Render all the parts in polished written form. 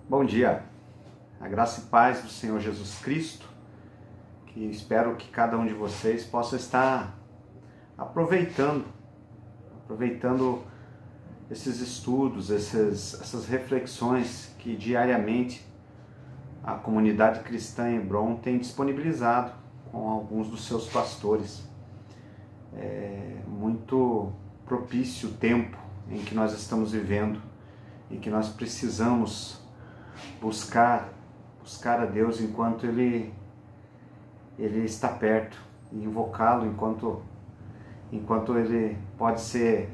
Bom dia, a graça e paz do Senhor Jesus Cristo, que espero que cada um de vocês possa estar aproveitando esses estudos, essas reflexões que diariamente a comunidade cristã em Hebron tem disponibilizado com alguns dos seus pastores. É muito propício o tempo em que nós estamos vivendo e que nós precisamos buscar a Deus enquanto Ele está perto, e invocá-lo enquanto Ele pode ser,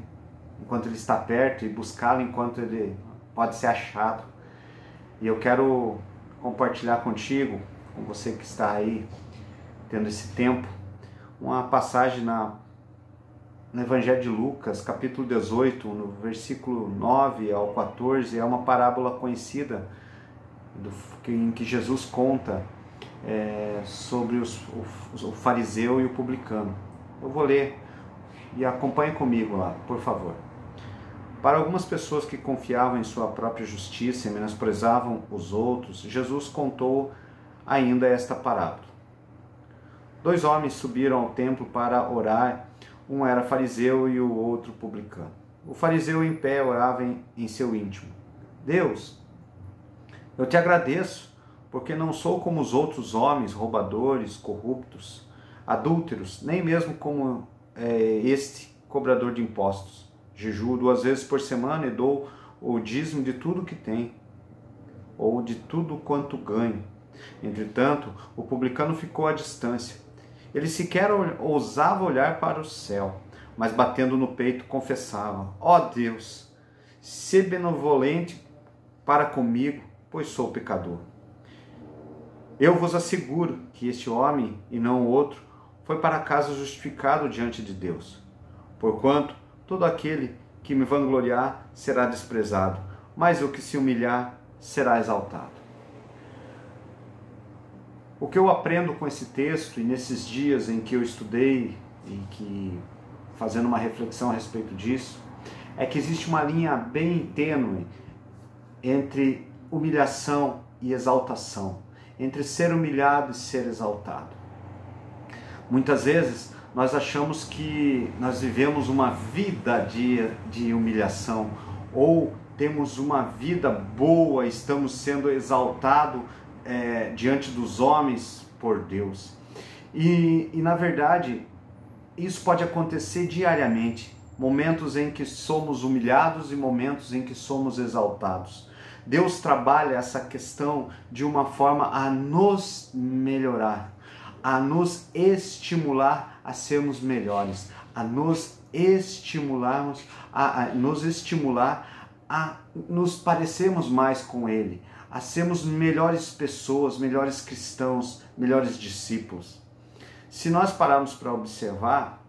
enquanto Ele está perto, e buscá-lo enquanto Ele pode ser achado. E eu quero compartilhar contigo, com você que está aí tendo esse tempo, uma passagem no Evangelho de Lucas, capítulo 18, no versículo 9 ao 14, é uma parábola conhecida em que Jesus conta sobre o fariseu e o publicano. Eu vou ler e acompanhe comigo lá, por favor. Para algumas pessoas que confiavam em sua própria justiça e menosprezavam os outros, Jesus contou ainda esta parábola. 2 homens subiram ao templo para orar. Um era fariseu e o outro publicano. O fariseu em pé orava em seu íntimo: Deus, eu te agradeço, porque não sou como os outros homens, roubadores, corruptos, adúlteros, nem mesmo como este cobrador de impostos. Jejuo 2 vezes por semana e dou o dízimo de tudo que tenho, ou de tudo quanto ganho. Entretanto, o publicano ficou à distância. Ele sequer ousava olhar para o céu, mas batendo no peito confessava: ó Deus, sê benevolente para comigo, pois sou pecador. Eu vos asseguro que este homem, e não o outro, foi para casa justificado diante de Deus. Porquanto todo aquele que me vangloriar será desprezado, mas o que se humilhar será exaltado. O que eu aprendo com esse texto, e nesses dias em que eu estudei e que fazendo uma reflexão a respeito disso, é que existe uma linha bem tênue entre humilhação e exaltação, entre ser humilhado e ser exaltado. Muitas vezes nós achamos que nós vivemos uma vida de humilhação, ou temos uma vida boa, estamos sendo exaltados diante dos homens por Deus. E na verdade, isso pode acontecer diariamente, momentos em que somos humilhados e momentos em que somos exaltados. Deus trabalha essa questão de uma forma a nos melhorar, a nos estimular a sermos melhores, a nos estimularmos, a nos parecermos mais com Ele, a sermos melhores pessoas, melhores cristãos, melhores discípulos. Se nós pararmos para observar,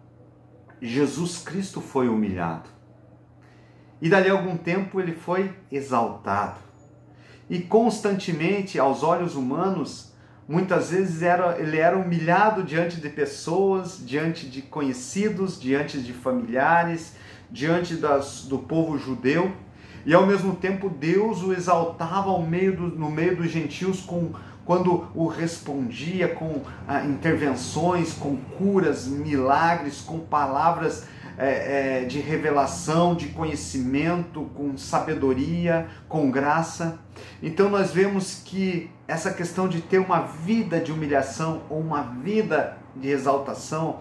Jesus Cristo foi humilhado. E dali a algum tempo ele foi exaltado. E constantemente, aos olhos humanos, muitas vezes ele era humilhado diante de pessoas, diante de conhecidos, diante de familiares, diante do povo judeu. E ao mesmo tempo Deus o exaltava no meio dos gentios quando o respondia com intervenções, com curas, milagres, com palavras de revelação, de conhecimento, com sabedoria, com graça. Então nós vemos que essa questão de ter uma vida de humilhação ou uma vida de exaltação,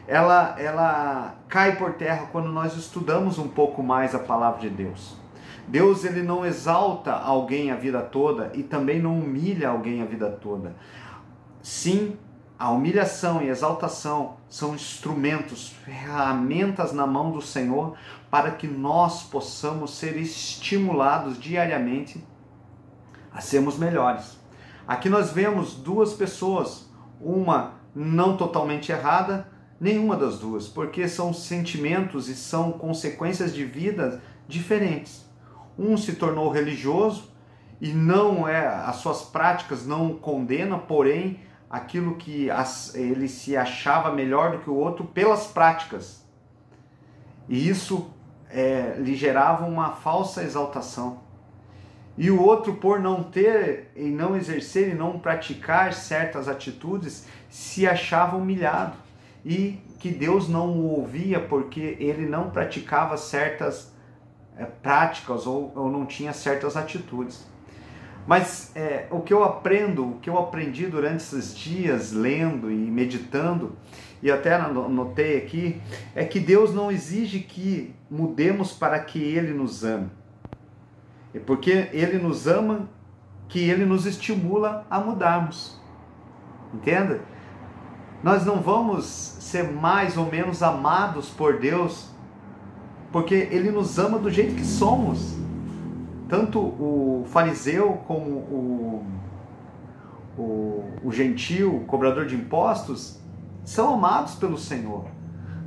ela cai por terra quando nós estudamos um pouco mais a palavra de Deus. Deus, ele não exalta alguém a vida toda e também não humilha alguém a vida toda. Sim, a humilhação e a exaltação são instrumentos, ferramentas na mão do Senhor para que nós possamos ser estimulados diariamente a sermos melhores. Aqui nós vemos 2 pessoas, uma não totalmente errada, nenhuma das duas, porque são sentimentos e são consequências de vida diferentes. Um se tornou religioso e as suas práticas não condenam, porém aquilo que ele se achava melhor do que o outro pelas práticas. E isso lhe gerava uma falsa exaltação. e o outro, por não ter e não exercer e não praticar certas atitudes, se achava humilhado, e que Deus não o ouvia porque ele não praticava certas práticas ou não tinha certas atitudes. Mas o que eu aprendi durante esses dias, lendo e meditando, e até anotei aqui, é que Deus não exige que mudemos para que Ele nos ame. É porque Ele nos ama que Ele nos estimula a mudarmos. Entenda? Nós não vamos ser mais ou menos amados por Deus, porque Ele nos ama do jeito que somos. Tanto o fariseu como o gentil, o cobrador de impostos, são amados pelo Senhor.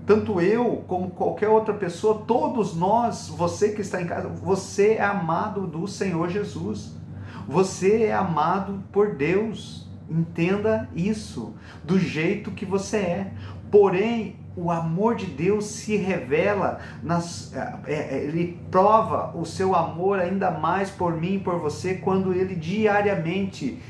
Tanto eu como qualquer outra pessoa, todos nós, você que está em casa, você é amado do Senhor Jesus. Você é amado por Deus. Entenda isso, do jeito que você é. Porém, o amor de Deus se revela, Ele prova o seu amor ainda mais por mim e por você, quando Ele diariamente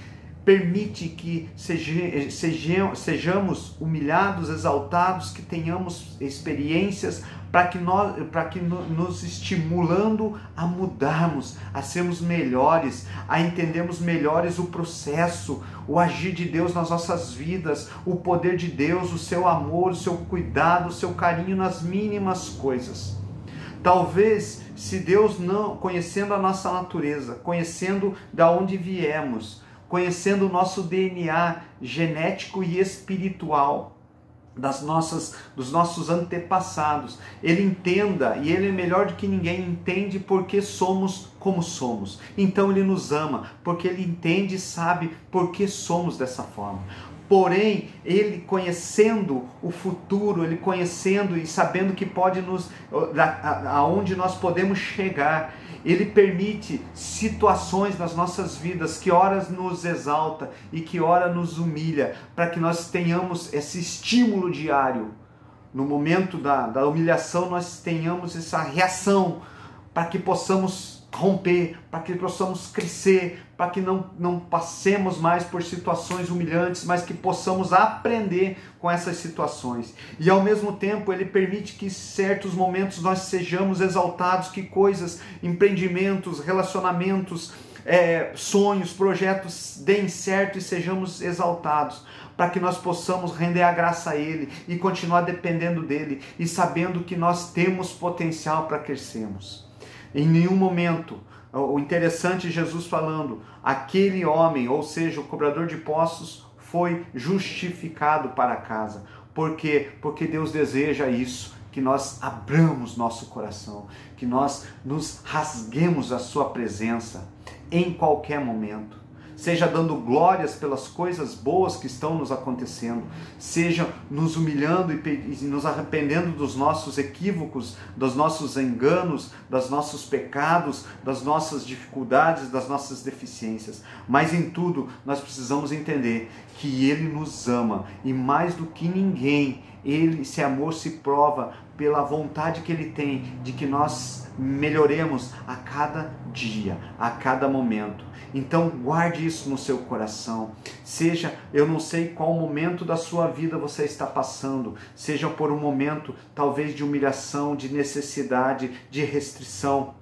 permite que sejamos humilhados, exaltados, que tenhamos experiências para que nos estimulando a mudarmos, a sermos melhores, a entendermos melhores o processo, o agir de Deus nas nossas vidas, o poder de Deus, o seu amor, o seu cuidado, o seu carinho nas mínimas coisas. Talvez, se Deus não, conhecendo a nossa natureza, conhecendo da onde viemos, conhecendo o nosso DNA genético e espiritual, dos nossos antepassados, Ele entenda, e Ele é melhor do que ninguém, entende porque somos como somos. Então Ele nos ama, porque Ele entende e sabe por que somos dessa forma. Porém, Ele conhecendo o futuro, Ele conhecendo e sabendo que pode aonde nós podemos chegar, Ele permite situações nas nossas vidas que horas nos exalta e que ora nos humilha, para que nós tenhamos esse estímulo diário. No momento da humilhação, nós tenhamos essa reação, para que possamos romper, para que possamos crescer, para que não passemos mais por situações humilhantes, mas que possamos aprender com essas situações. E ao mesmo tempo Ele permite que em certos momentos nós sejamos exaltados, que coisas, empreendimentos, relacionamentos, sonhos, projetos deem certo e sejamos exaltados, para que nós possamos render a graça a Ele e continuar dependendo dEle e sabendo que nós temos potencial para crescermos. Em nenhum momento, o interessante, Jesus falando, aquele homem, ou seja, o cobrador de impostos, foi justificado para casa. Por quê? Porque Deus deseja isso, que nós abramos nosso coração, que nós nos rasguemos a sua presença em qualquer momento. Seja dando glórias pelas coisas boas que estão nos acontecendo, seja nos humilhando e nos arrependendo dos nossos equívocos, dos nossos enganos, dos nossos pecados, das nossas dificuldades, das nossas deficiências. Mas em tudo nós precisamos entender que Ele nos ama, e mais do que ninguém, esse amor se prova pela vontade que Ele tem de que nós melhoremos a cada dia, a cada momento. Então guarde isso no seu coração. Seja, eu não sei qual momento da sua vida você está passando, seja por um momento talvez de humilhação, de necessidade, de restrição.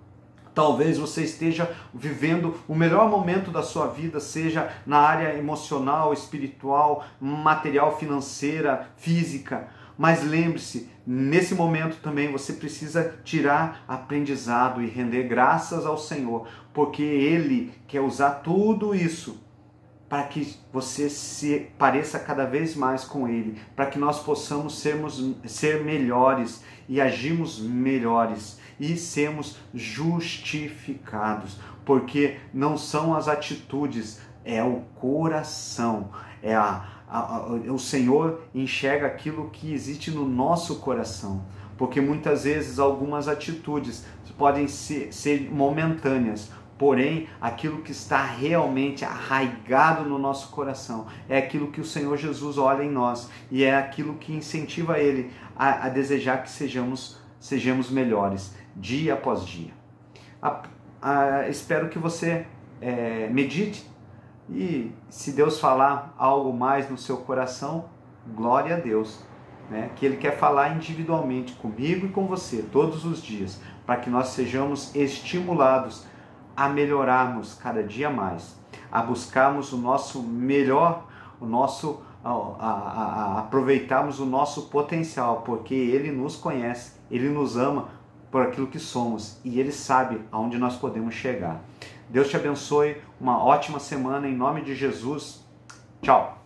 Talvez você esteja vivendo o melhor momento da sua vida, seja na área emocional, espiritual, material, financeira, física. Mas lembre-se, nesse momento também você precisa tirar aprendizado e render graças ao Senhor, porque Ele quer usar tudo isso para que você se pareça cada vez mais com Ele, para que nós possamos ser melhores e agirmos melhores e sermos justificados, porque não são as atitudes, é o coração, o Senhor enxerga aquilo que existe no nosso coração, porque muitas vezes algumas atitudes podem ser momentâneas, porém aquilo que está realmente arraigado no nosso coração é aquilo que o Senhor Jesus olha em nós e é aquilo que incentiva Ele a desejar que sejamos melhores dia após dia. espero que você medite, e se Deus falar algo mais no seu coração, glória a Deus, né? Que Ele quer falar individualmente comigo e com você todos os dias, para que nós sejamos estimulados a melhorarmos cada dia mais, a buscarmos o nosso melhor, a aproveitarmos o nosso potencial, porque Ele nos conhece, Ele nos ama por aquilo que somos e Ele sabe aonde nós podemos chegar. Deus te abençoe, uma ótima semana em nome de Jesus. Tchau!